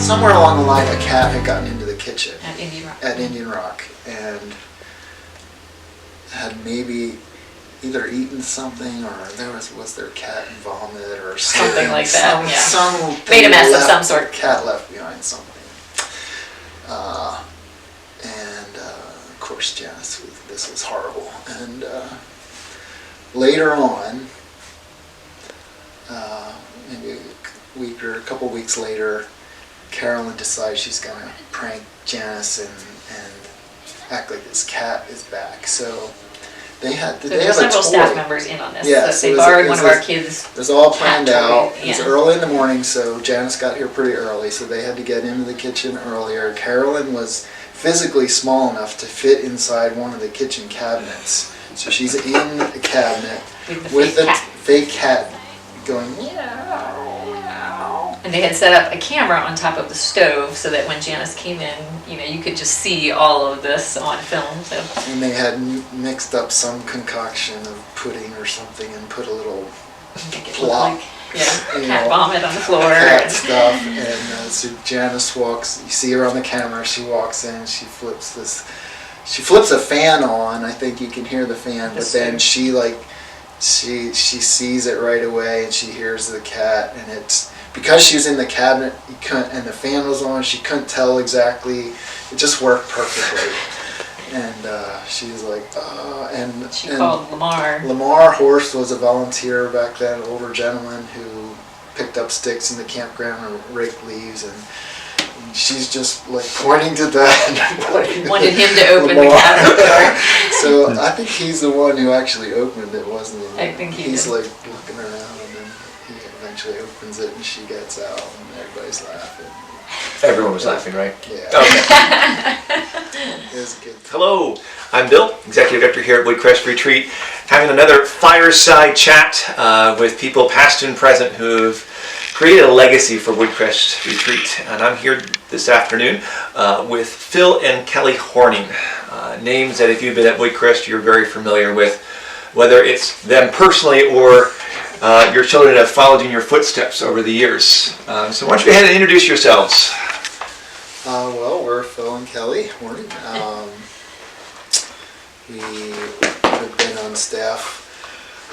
somewhere along the line, a cat had gotten into the kitchen at Indian Rock, and had maybe either eaten something, or was there cat vomit or something like that. Some made a mess of some sort. Cat left behind something, and of course, Janice, this was horrible. And later on, maybe a week or a couple weeks later, Carolyn decides she's gonna prank Janice and act like this cat is back. So they had there were several staff members in on this. Yeah, so they borrowed one of our kids. It was all planned out. Yeah. It was early in the morning, so Janice got here pretty early, so they had to get into the kitchen earlier. Carolyn was physically small enough to fit inside one of the kitchen cabinets. So she's in a cabinet with the fake cat going meow. And they had set up a camera on top of the stove so that when Janice came in, you could just see all of this on film. So. And they had mixed up some concoction of pudding or something and put a little plop. Cat vomit on the floor. Cat stuff. And so Janice walks, you see her on the camera, she walks in, she flips a fan on. I think you can hear the fan, but then she sees it right away, and she hears the cat, and it's because she was in the cabinet, and the fan was on, she couldn't tell exactly. It just worked perfectly. And she was like, and she called Lamar. Lamar Horst was a volunteer back then, an older gentleman who picked up sticks in the campground and raked leaves, and she's just like pointing to that. Wanted him to open the cabinet door. So I think he's the one who actually opened it, wasn't he? I think he's did. Like looking around, and then he eventually opens it, and she gets out, and everybody's laughing. Everyone was laughing, right? Yeah. Okay. It was good. Hello, I'm Bill, Executive Director here at Woodcrest Retreat, having another Fireside Chat with people past and present who've created a legacy for Woodcrest Retreat. And I'm here this afternoon with Phil and Kelly Horning, names that if you've been at Woodcrest you're very familiar with, whether it's them personally or your children have followed in your footsteps over the years. So why don't you go ahead and introduce yourselves? Well, we're Phil and Kelly Horning. We have been on staff,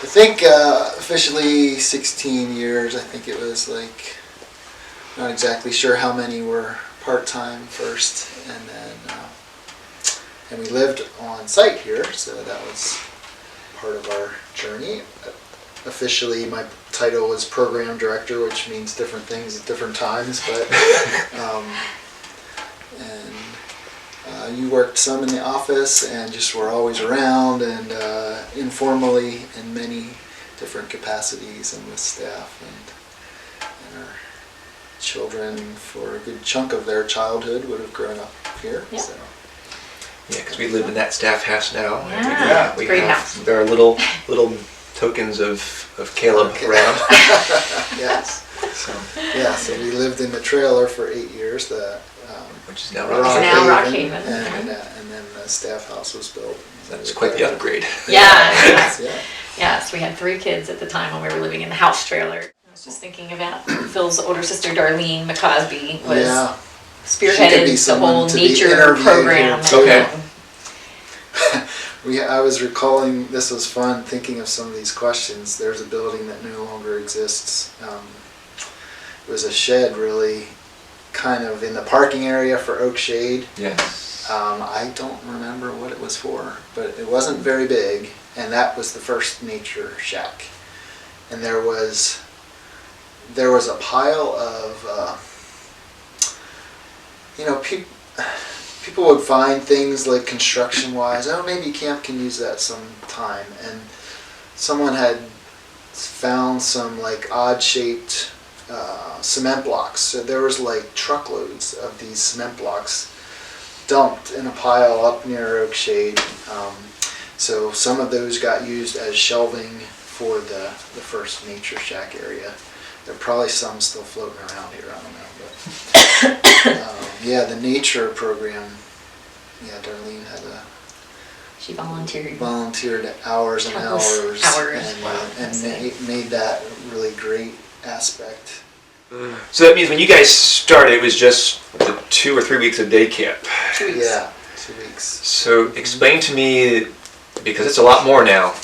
I think officially 16 years. I think it was like, not exactly sure how many were part-time first, and then and we lived on site here, so that was part of our journey. Officially, my title was program director, which means different things at different times, but you worked some in the office and just were always around, and informally in many different capacities and with staff, and our children for a good chunk of their childhood would have grown up here. Yeah. So. Yeah, because we live in that staff house now. Yeah, we great have, house. There are little tokens of Caleb around. Yes. So we lived in the trailer for 8 years. Which is now Rock Haven. And then the staff house was built. That's quite the upgrade. Yeah. Yeah. Yes, we had 3 kids at the time when we were living in the house trailer. I was just thinking about Phil's older sister Darlene McCosby was spearheaded the whole nature program. Okay. I was recalling, this was fun, thinking of some of these questions. There's a building that no longer exists. It was a shed, really, kind of in the parking area for Oak Shade. Yes. I don't remember what it was for, but it wasn't very big, and that was the first nature shack. And there was a pile of, people would find things like construction-wise, maybe camp can use that sometime, and someone had found some like odd-shaped cement blocks. So there was like truckloads of these cement blocks dumped in a pile up near Oak Shade. So some of those got used as shelving for the first nature shack area. There are probably some still floating around here, I don't know. But the nature program, Darlene had She volunteered hours and Countless hours. hours. And made that a really great aspect So that means when you guys started, it was just the 2 or 3 weeks of day camp. 2 weeks. Yeah, 2 weeks. So explain to me, because it's a lot more now,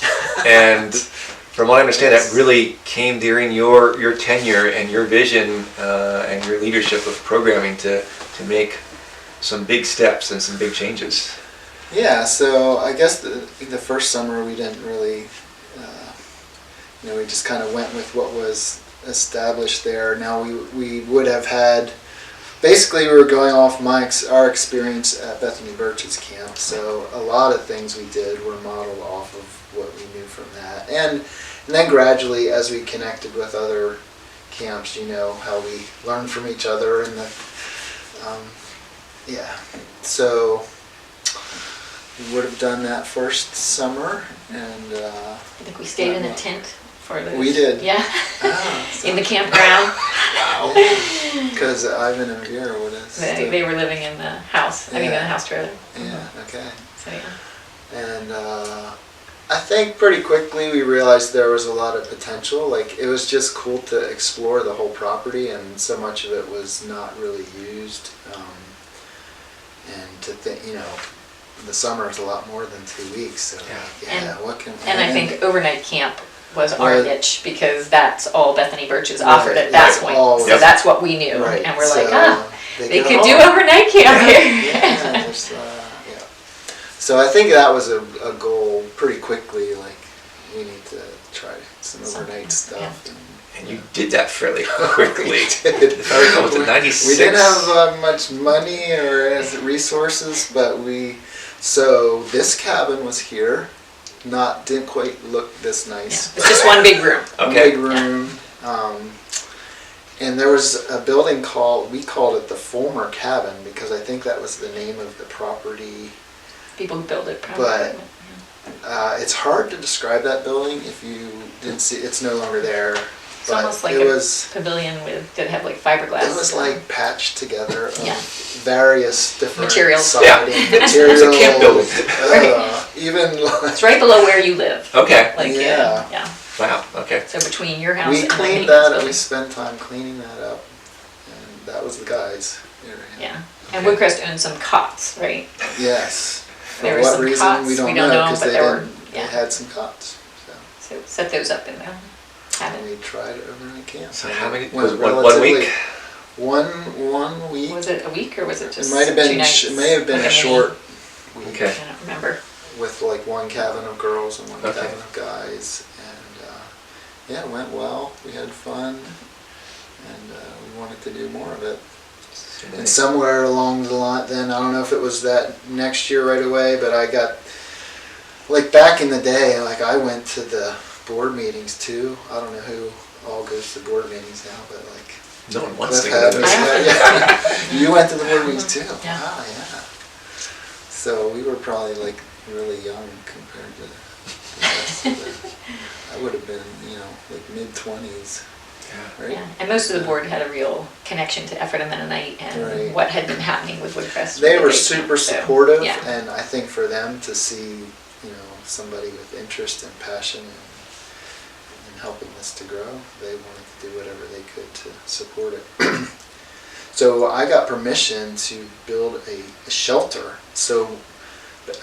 and from what I understand, that really came during your tenure and your vision and your leadership of programming to make some big steps and some big changes. Yeah, so I guess the first summer we didn't really, we just kind of went with what was established there. Now we would have had, basically we were going off our experience at Bethany Birch's camp, so a lot of things we did were modeled off of what we knew from that. And then gradually, as we connected with other camps, how we learned from each other and so we would have done that first summer, and I think we stayed in a tent for those. We did. Yeah. Oh, in the campground. Wow. Because Ivan and Vera would have. They were living in the house. I mean, in the house trailer. Yeah. Okay. So yeah. And I think pretty quickly we realized there was a lot of potential. Like, it was just cool to explore the whole property, and so much of it was not really used. And to think, the summer is a lot more than 2 weeks. So and I think overnight camp was our niche, because that's all Bethany Birch's offered at that point. So that's what we knew, and we're they could do overnight camp here. So I think that was a goal pretty quickly. Like, we need to try some overnight stuff. And you did that fairly quickly. If I recall, it was in 96. We didn't have much money or resources, but so this cabin was here. Didn't quite look this nice. Yeah, it's just one big room. Okay. Big room. And there was a building we called it the Fulmer Cabin, because I think that was the name of the property. People who build it probably. But it's hard to describe that building if you didn't see. It's no longer there. It's almost like a pavilion did have like fiberglass. It was like patched together of various different materials. Siding, It's a camp building. Even it's right below where you live. Okay. Like yeah. Wow. Okay. So between your house we and cleaned the that, building. and we spent time cleaning that up, and that was the guys. Yeah. And Woodcrest owned some cots, right? Yes. There For were what some reason cots. we don't know, because but they had some cots. So set those up in the cabin. We tried it overnight camp. So how many? Was it 1 week? 1 week. Was it a week, or was it just It might have been. 2 nights? It may have been a short week. Okay. I don't remember. With like one cabin of girls and one Okay. cabin of guys, and it went well. We had fun, and we wanted to do more of it. And somewhere along the line, then I don't know if it was that next year right away, but I got, like, back in the day, like, I went to the board meetings too. I don't know who all goes to board meetings now, but like, no one wants to go go. Yeah. You went to the board meetings too. Yeah. Wow, yeah. So we were probably like really young compared to the rest of the, I would have been, like mid-20s. Right? Yeah, and most of the board had a real connection to Effort and Mennonite and what had been happening with Woodcrest. They were super supportive, yeah. And I think for them to see, somebody with interest and passion and helping this to grow, they wanted to do whatever they could to support it. So I got permission to build a shelter. So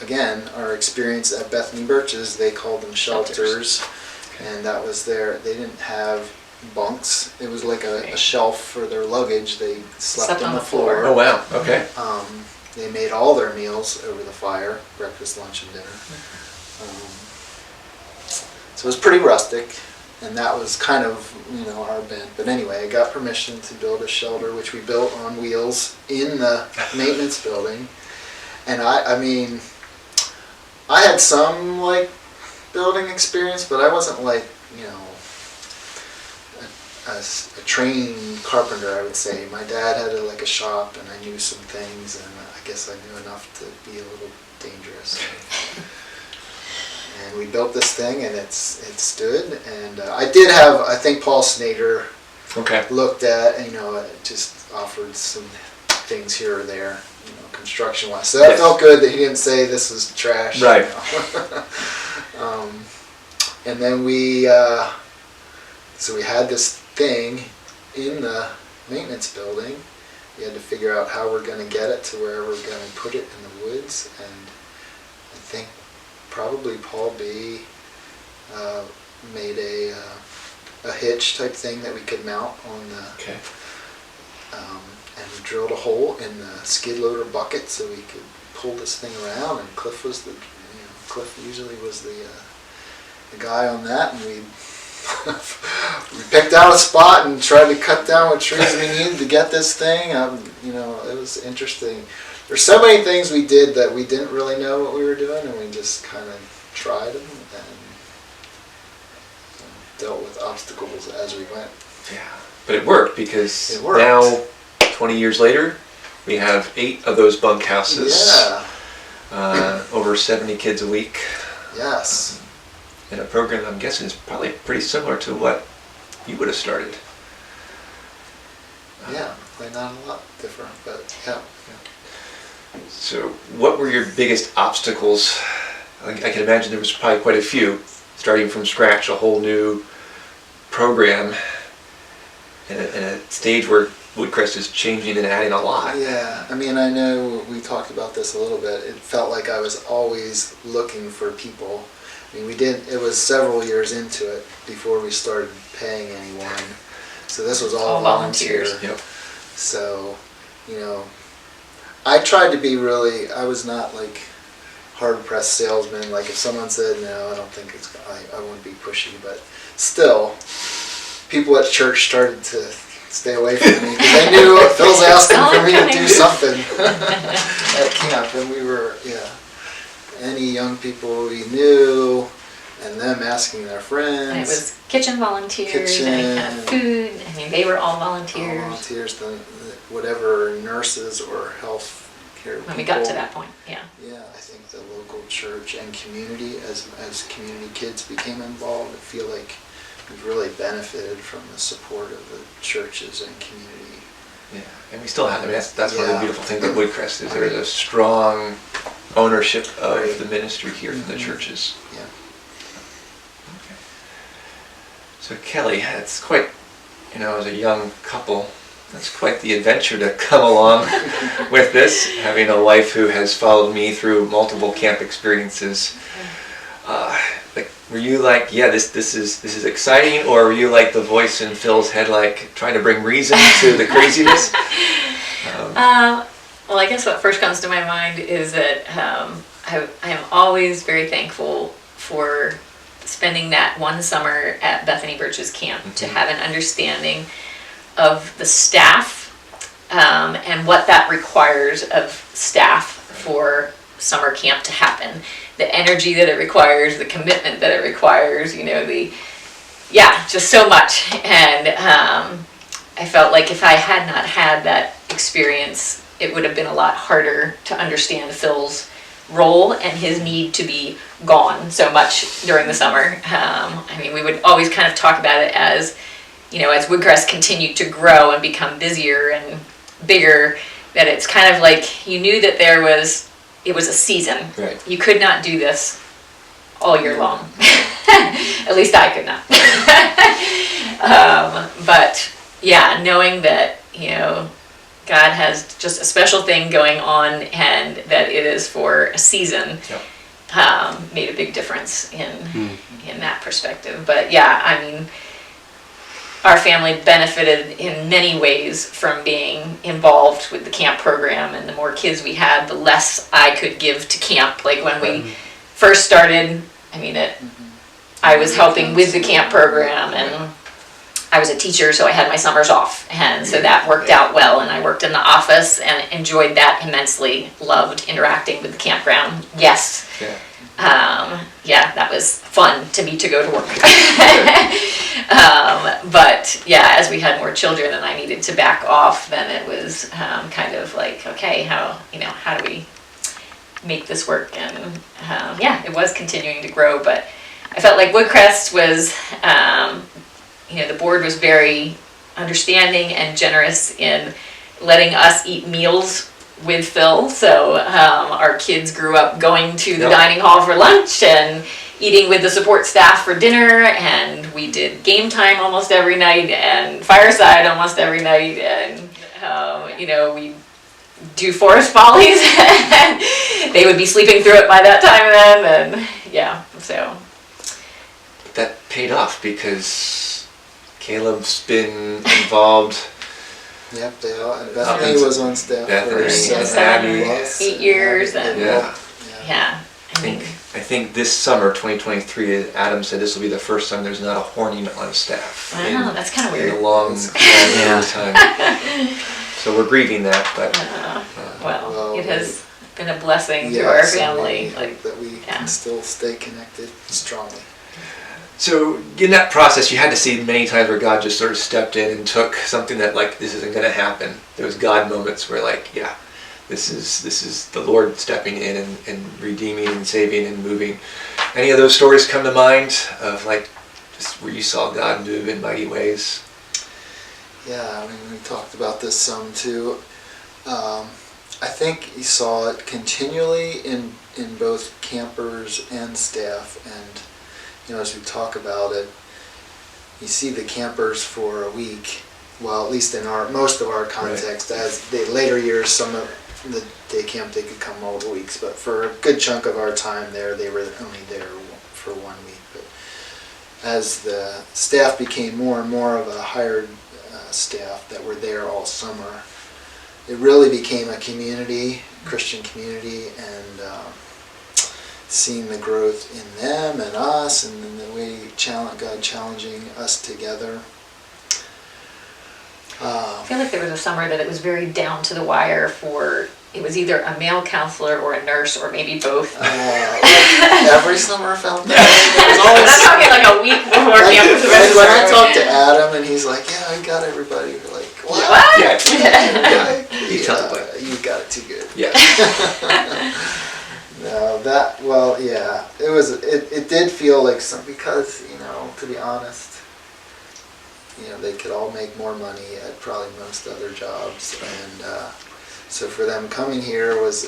again, our experience at Bethany Birch's, they called them shelters. And that was they didn't have bunks. It was like a shelf for their luggage. They slept on the floor. Oh wow, okay. They made all their meals over the fire, breakfast, lunch, and dinner. So it was pretty rustic, and that was kind of, our bent. But anyway, I got permission to build a shelter, which we built on wheels in the maintenance building. And I mean, I had some, like, building experience, but I wasn't like, a trained carpenter, I would say. My dad had a shop, and I knew some things, and I guess I knew enough to be a little dangerous. And we built this thing, and it stood. And I did have, I think Paul Snyder looked at, just offered some things here or there, construction-wise. So that felt good that he didn't say this is trash. Right. And then so we had this thing, in the maintenance building. We had to figure out how we're going to get it to where we're going to put it in the woods, and I think probably Paul B. Made a hitch type thing that we could mount on the, and we drilled a hole in the skid loader bucket so we could pull this thing around, and Cliff was Cliff usually was the guy on that, and we picked out a spot and tried to cut down what trees we needed to get this thing. It was interesting. There's so many things we did that we didn't really know what we were doing, and we just kind of tried them and dealt with obstacles as we went. Yeah, but it worked because now, 20 years later, we have 8 of those bunkhouses. Yeah. Over 70 kids a week. Yes. In a program I'm guessing is probably pretty similar to what you would have started. Yeah, probably not a lot different, but yeah. So what were your biggest obstacles? I can imagine there was probably quite a few, starting from scratch, a whole new program in a stage where Woodcrest is changing and adding a lot. Yeah, I know we talked about this a little bit. It felt like I was always looking for people. It was several years into it before we started paying anyone. So this was all volunteers. Yep. So, I tried to be I was not like hard-pressed salesman. Like if someone said, no, I don't think I wouldn't be pushy, but still, people at church started to stay away from me because they knew Phil's asking for me to do something at camp, and we were, any young people we knew, and them asking their friends. And it was kitchen volunteers, and any kind of food. They were all volunteers. All volunteers, whatever nurses or health care people. When we got to that point, yeah. Yeah, I think the local church and community, as community kids became involved, I feel like we've really benefited from the support of the churches and community. Yeah, and we still have. That's one of the beautiful things at Woodcrest is there's a strong ownership of the ministry here from the churches. Yeah. Okay. So Kelly, it's quite, as a young couple, that's quite the adventure to come along with this, having a wife who has followed me through multiple camp experiences. Were you like, this is exciting, or were you like the voice in Phil's head, like trying to bring reason to the craziness? Well, I guess what first comes to my mind is that I am always very thankful for spending that one summer at Bethany Birch's camp to have an understanding of the staff and what that requires of staff for summer camp to happen. The energy that it requires, the commitment that it requires, just so much. And I felt like if I had not had that experience, it would have been a lot harder to understand Phil's role and his need to be gone so much during the summer. We would always kind of talk about it as, as Woodcrest continued to grow and become busier and bigger, that it's kind of like you knew that it was a season. Right. You could not do this all year long. At least I could not. But yeah, knowing that, God has just a special thing going on and that it is for a season, made a big difference in that perspective. But yeah, our family benefited in many ways from being involved with the camp program, and the more kids we had, the less I could give to camp. Like when we first started, I was helping with the camp program, and I was a teacher, so I had my summers off, and so that worked out well, and I worked in the office and enjoyed that immensely, loved interacting with the campground. Yes. That was fun to me to go to work. But yeah, as we had more children and I needed to back off, then it was kind of like, okay, how do we make this work? And it was continuing to grow, but I felt like Woodcrest was, the board was very understanding and generous in letting us eat meals with Phil. So our kids grew up going to the dining hall for lunch, and eating with the support staff for dinner, and we did game time almost every night and fireside almost every night, and we do forest follies. They would be sleeping through it by that time then, and so. But that paid off because Caleb's been involved. Yep, they all. And Bethany was on staff for 8 years, and I think this summer, 2023, Adam said this will be the first time there's not a horning on staff. Wow, that's kind of weird. In a long time. So we're grieving that, but it has been a blessing to our family. That we can still stay connected strongly. So in that process, you had to see many times where God just sort of stepped in and took something that this isn't going to happen. There was God moments where this is the Lord stepping in and redeeming and saving and moving. Any of those stories come to mind of just where you saw God move in mighty ways? Yeah, we talked about this some too. I think you saw it continually in both campers and staff, and as we talk about it, you see the campers for a week. Well, at least in most of our context, right. As the later years, some of the day camp they could come all the weeks, but for a good chunk of our time there, they were only there for 1 week. But as the staff became more and more of a hired staff that were there all summer, it really became a community, Christian community, and seeing the growth in them and us, and then the way God challenging us together. I feel like there was a summer that it was very down to the wire it was either a male counselor or a nurse or maybe both. Every summer felt that. I'm talking like a week before campus. When I talked to Adam and he's like, yeah, I got everybody. We're like, what? Yeah. You got it too good. Yeah. No, it did feel like because, to be honest, they could all make more money at probably most other jobs, and so for them coming here was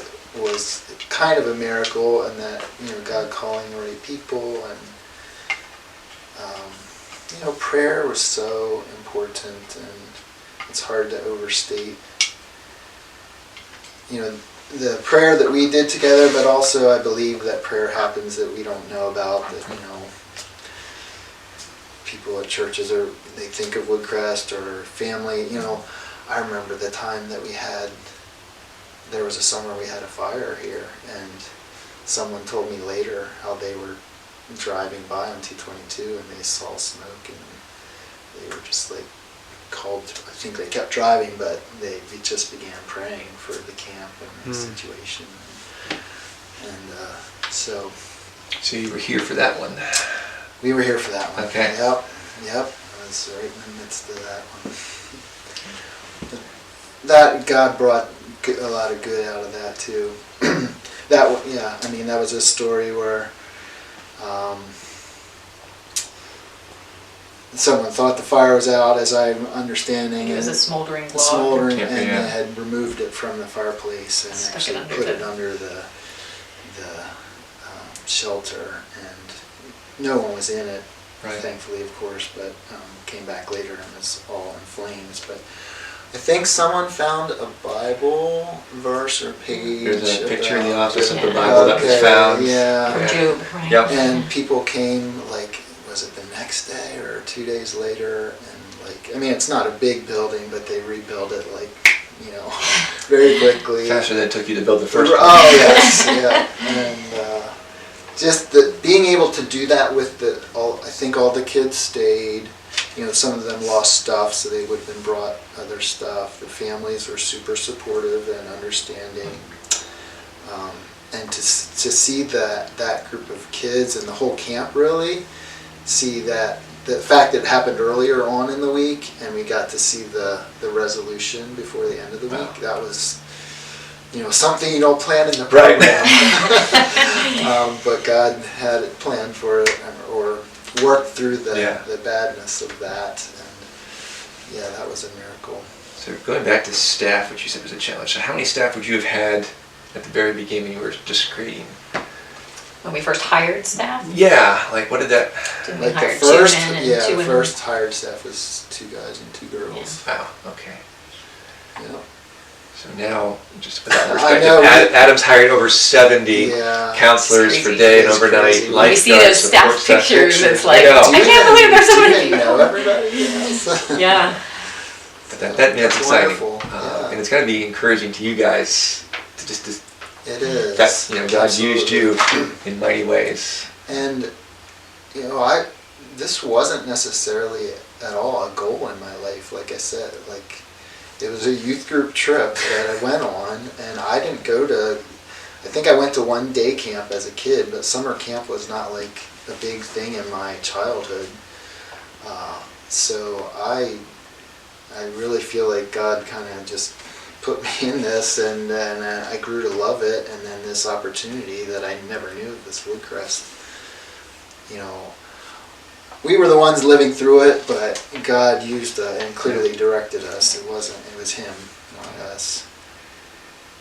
kind of a miracle, and that God calling the right people, and prayer was so important, and it's hard to overstate the prayer that we did together, but also I believe that prayer happens that we don't know about, that people at churches they think of Woodcrest or family. I remember the time that there was a summer we had a fire here, and someone told me later how they were driving by on 222 and they saw smoke, and they were just called. I think they kept driving, but they just began praying for the camp and the situation, and so you were here for that one. We were here for that one. Okay. Yep. I was right in the midst of that one. That God brought a lot of good out of that too. That was a story where someone thought the fire was out, as I'm understanding. It was a smoldering log. And they had removed it from the fireplace and actually put it under the shelter, and no one was in it, thankfully, of course, but came back later and was all in flames. But I think someone found a Bible verse or page. There's a picture in the office of the Bible that was found. Yeah. From Job, right? Yep. And people came, was it the next day or 2 days later? And it's not a big building, but they rebuilt it very quickly. Faster than it took you to build the first one. Oh yes, yeah. And just being able to do that with I think all the kids stayed. Some of them lost stuff, so they would have been brought other stuff. The families were super supportive and understanding. And to see that group of kids and the whole camp really see that the fact that it happened earlier on in the week, and we got to see the resolution before the end of the week. That was something you don't plan in the program. But God had it planned for it, or worked through the badness of that, and that was a miracle. So going back to staff, which you said was a challenge. So how many staff would you have had at the very beginning when you were just creating? when we first hired staff? Yeah, like what did that? Didn't we Like hire the first, two men and yeah, two the women? first hired staff was 2 guys and 2 girls. Wow. Okay. Yeah. So now, just to put that in I perspective, know. Adam's hired over 70 Yeah. counselors It's for crazy. day and It's overnight crazy. When you see those lifeguards, staff support staff. pictures, it's like, I know. I can't believe there's so Do many you know people. everybody? Yes. Yeah. But that's That's exciting, wonderful. Yeah. and it's got to be encouraging to you guys to just It is. that God used you Absolutely. in mighty ways. And this wasn't necessarily at all a goal in my life. Like I said, like it was a youth group trip that I went on, and I didn't go to. I think I went to 1 day camp as a kid, but summer camp was not like a big thing in my childhood. So I really feel like God kind of just put me in this, and then I grew to love it, and then this opportunity that I never knew of, this Woodcrest. We were the ones living through it, but God used and clearly directed us. It was Him, not us.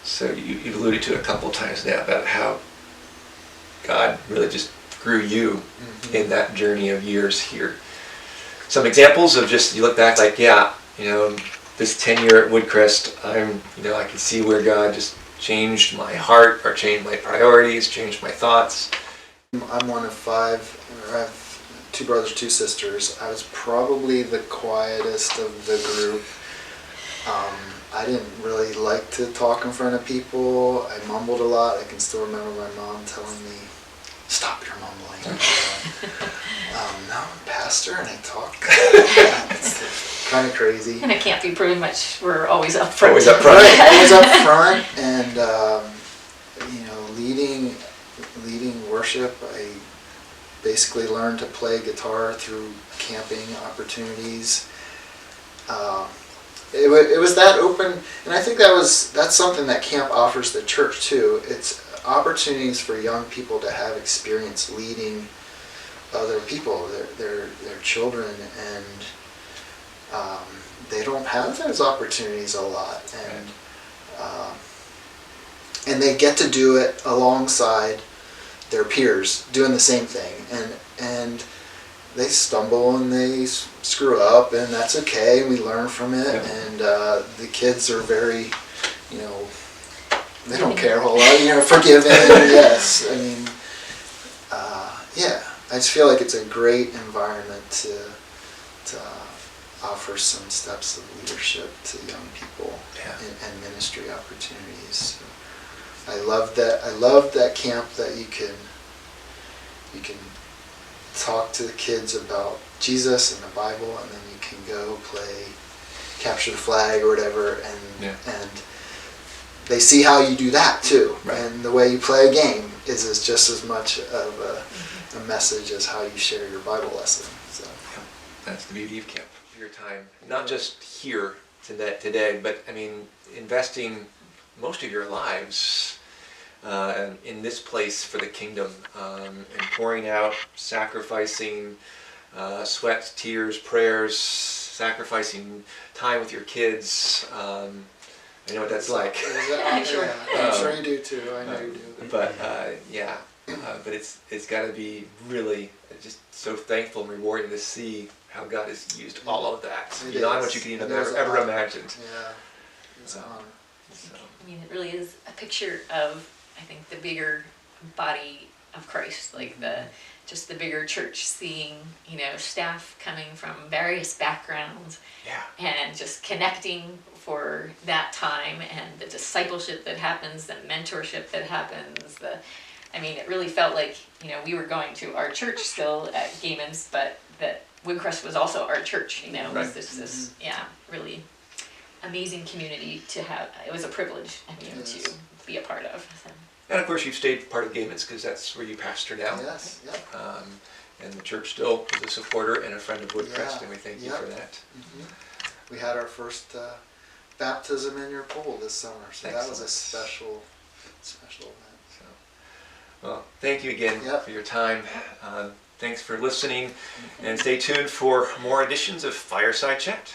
So you've alluded to it a couple times now about how God really just grew you in that journey of years here. Some examples of just, you look back like, this tenure at Woodcrest, I can see where God just changed my heart, or changed my priorities, changed my thoughts. I'm one of 5. I have 2 brothers, 2 sisters. I was probably the quietest of the group. I didn't really like to talk in front of people. I mumbled a lot. I can still remember my mom telling me, "Stop your mumbling." No, I'm a pastor and I talk. It's kind of crazy. And it can't be pretty much, we're always up front. Always up front. Right, always up front, and leading worship. I basically learned to play guitar through camping opportunities. It was that open, and I think that's something that camp offers the church too. It's opportunities for young people to have experience leading other people, their children, and they don't have those opportunities a lot, and they get to do it alongside their peers doing the same thing, and they stumble and they screw up, and that's okay. We learn from it, and the kids are very, they don't care a whole lot, forgiving. Yes, I mean, I just feel like it's a great environment to offer some steps of leadership to young people and ministry opportunities. So I love that. I love that camp that you can talk to the kids about Jesus and the Bible, and then you can go play capture the flag or whatever, and they see how you do that too. Right. And the way you play a game is just as much of a message as how you share your Bible lesson. So that's the beauty of camp. Your time, not just here today, but I mean, investing most of your lives in this place for the kingdom, and pouring out, sacrificing sweat, tears, prayers, sacrificing time with your kids. I know what that's like. I'm sure. I'm sure you do too. I know you do. But but it's got to be really just so thankful and rewarding to see how God has used all of that beyond what you can even ever imagined. Yeah, it's an honor. I mean, it really is a picture of, I think, the bigger body of Christ, like the bigger church, seeing staff coming from various backgrounds, and just connecting for that time, and the discipleship that happens, the mentorship that happens. It really felt like we were going to our church still at Gaiman's, but that Woodcrest was also our church. It was this really amazing community to have. It was a privilege, to be a part of. So. And of course, you've stayed part of Gaiman's because that's where you pastor now. Yes. Yep. And the church still is a supporter and a friend of Woodcrest, and we thank you for that. Mm-hmm. We had our first baptism in your pool this summer, so that was a special event. So, well, thank you again for your time. Thanks for listening, and stay tuned for more editions of Fireside Chat.